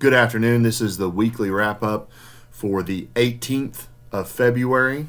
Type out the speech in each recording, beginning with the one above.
Good afternoon. This is the weekly wrap-up for the 18th of February.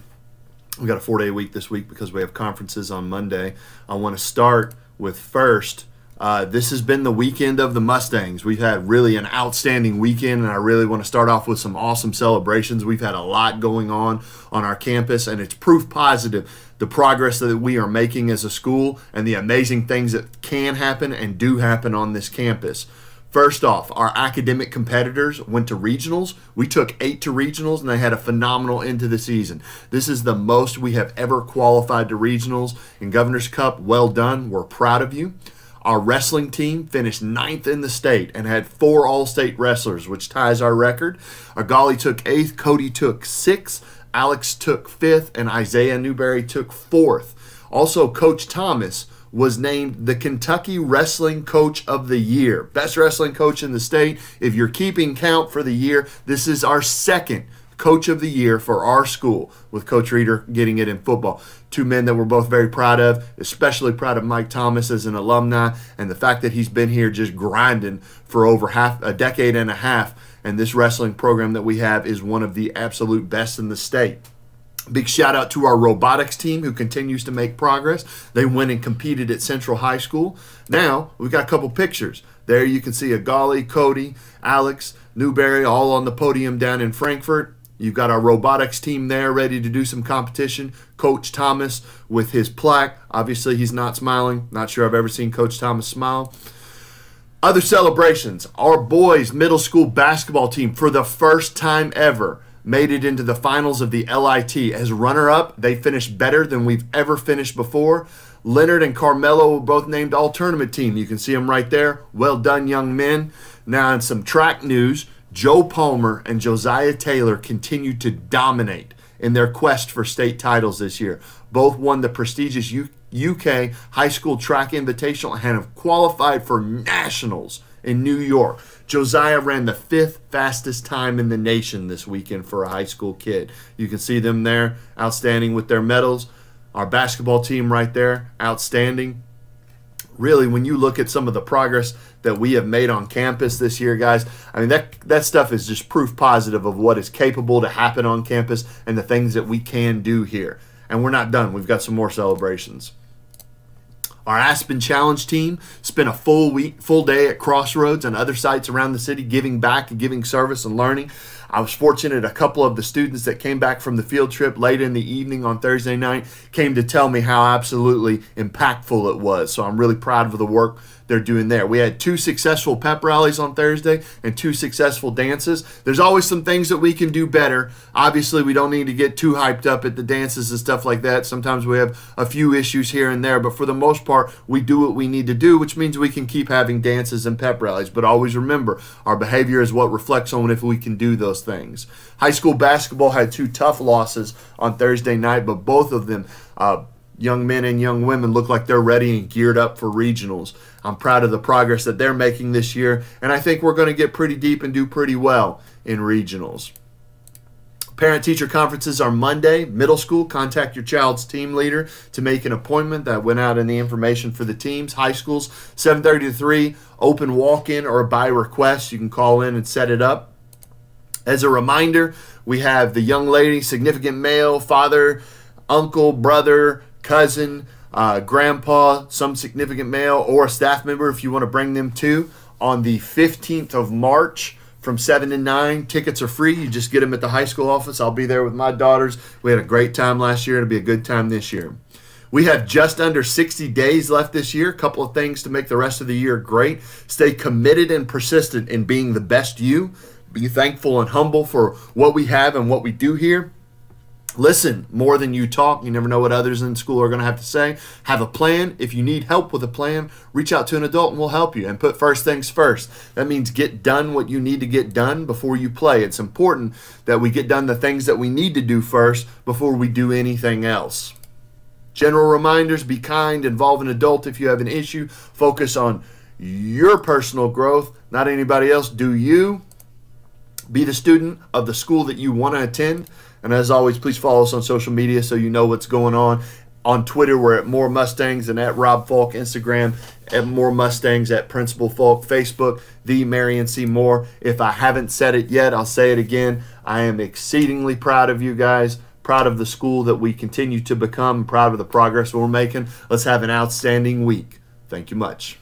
We got a 4-day week this week because we have conferences on Monday. I want to start with first, this has been the weekend of the Mustangs. We've had really an outstanding weekend, and I really want to start off with some awesome celebrations. We've had a lot going on our campus, and it's proof positive the progress that we are making as a school and the amazing things that can happen and do happen on this campus. First off, our academic competitors went to regionals. We took 8 to regionals, and they had a phenomenal end to the season. This is the most we have ever qualified to regionals in Governor's Cup. Well done. We're proud of you. Our wrestling team finished 9th in the state and had 4 all-state wrestlers, which ties our record. Our Golly took 8th, Cody took 6th, Alex took 5th, and Isaiah Newberry took 4th. Also, Coach Thomas was named the Kentucky Wrestling Coach of the Year. Best wrestling coach in the state. If you're keeping count for the year, this is our second Coach of the Year for our school, with Coach Reeder getting it in football. 2 men that we're both very proud of, especially proud of Mike Thomas as an alumni, and the fact that he's been here just grinding for over a decade and a half, and this wrestling program that we have is one of the absolute best in the state. Big shout out to our robotics team who continues to make progress. They went and competed at Central High School. Now, we've got a couple pictures. There you can see a Golly, Cody, Alex, Newberry all on the podium down in Frankfort. You've got our robotics team there ready to do some competition. Coach Thomas with his plaque. Obviously, he's not smiling. Not sure I've ever seen Coach Thomas smile. Other celebrations. Our boys middle school basketball team, for the first time ever, made it into the finals of the LIT. As runner-up, they finished better than we've ever finished before. Leonard and Carmelo were both named all-tournament team. You can see them right there. Well done, young men. Now, in some track news, Joe Palmer and Josiah Taylor continue to dominate in their quest for state titles this year. Both won the prestigious UK High School Track Invitational and have qualified for nationals in New York. Josiah ran the 5th fastest time in the nation this weekend for a high school kid. You can see them there, outstanding with their medals. Our basketball team right there, outstanding. Really, when you look at some of the progress that we have made on campus this year, guys, I mean, that stuff is just proof positive of what is capable to happen on campus and the things that we can do here. And we're not done. We've got some more celebrations. Our Aspen Challenge team spent a full day at Crossroads and other sites around the city giving back and giving service and learning. I was fortunate a couple of the students that came back from the field trip late in the evening on Thursday night came to tell me how absolutely impactful it was. So I'm really proud of the work they're doing there. We had 2 successful pep rallies on Thursday and 2 successful dances. There's always some things that we can do better. Obviously, we don't need to get too hyped up at the dances and stuff like that. Sometimes we have a few issues here and there, but for the most part, we do what we need to do, which means we can keep having dances and pep rallies. But always remember, our behavior is what reflects on if we can do those things. High school basketball had 2 tough losses on Thursday night, but both of them, young men and young women, look like they're ready and geared up for regionals. I'm proud of the progress that they're making this year, and I think we're going to get pretty deep and do pretty well in regionals. Parent-teacher conferences are Monday. Middle school, contact your child's team leader to make an appointment. That went out in the information for the teams. High schools, 7:30 to 3, open walk-in or by request. You can call in and set it up. As a reminder, we have the young lady, significant male, father, uncle, brother, cousin, grandpa, some significant male, or a staff member if you want to bring them too, on the 15th of March from 7 to 9. Tickets are free. You just get them at the high school office. I'll be there with my daughters. We had a great time last year. It'll be a good time this year. We have just under 60 days left this year. A couple of things to make the rest of the year great. Stay committed and persistent in being the best you. Be thankful and humble for what we have and what we do here. Listen more than you talk. You never know what others in school are going to have to say. Have a plan. If you need help with a plan, reach out to an adult and we'll help you. And put first things first. That means get done what you need to get done before you play. It's important that we get done the things that we need to do first before we do anything else. General reminders: be kind, involve an adult if you have an issue. Focus on your personal growth, not anybody else. Do you. Be the student of the school that you want to attend. And as always, please follow us on social media so you know what's going on On Twitter, we're at More Mustangs and at Rob Falk. Instagram, at More Mustangs, at Principal Falk. Facebook, The Marion C. Moore. If I haven't said it yet, I'll say it again. I am exceedingly proud of you guys, proud of the school that we continue to become, proud of the progress we're making. Let's have an outstanding week. Thank you much.